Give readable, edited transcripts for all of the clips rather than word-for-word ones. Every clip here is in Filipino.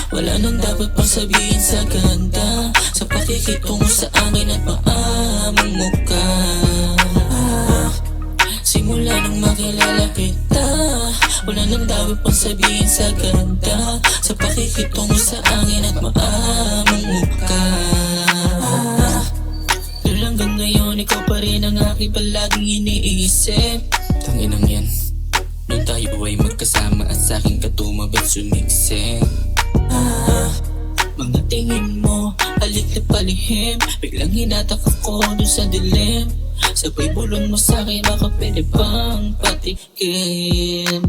Wala nang dapat pang sabihin sa ganda, sa pakikitungo sa akin at maamong mukha. Simula nang makilala kita, wala nang dapat pang sabihin sa ganda, sa pakikitungo sa akin at maamong mukha. Dahil hanggang ngayon, ikaw pa rin ang aking palaging iniisip. Tanginang yan, nung tayo ay magkasama at sa'king katumabad sumiksik. Mga tingin mo, halik na palihim, biglang hinatak ako dun sa dilim. Sabay bulong mo sa'kin, baka pwede bang patikim.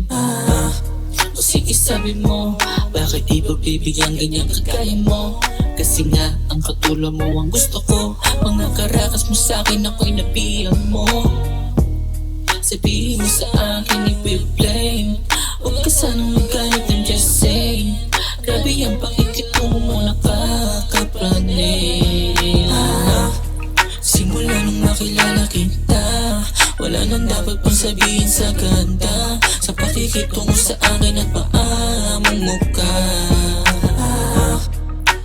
O sige sabi mo, bakit di ba bibigyan ganyan kagaya mo? Kasi nga, ang katulad mo ang gusto ko. Mga karakas mo sa'kin, ako'y nabiyang mo. Sabihin mo sa akin, i-blame. Huwag ka sanang magalit, I'm just saying. Grabe ang pakikitungo mo, nakakapraning. Simula nung makilala kita, wala nang dapat pang sabihin sa ganda, sa pakikitungo sa akin at maamong mukha.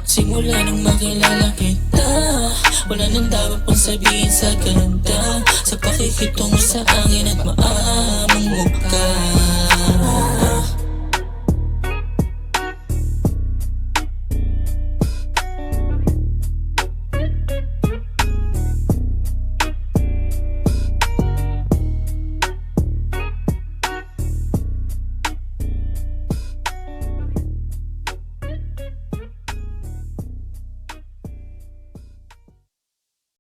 Simula nung makilala kita, wala nang dapat pang sabihin sa ganda, sa pakikitungo sa akin at maamong mukha.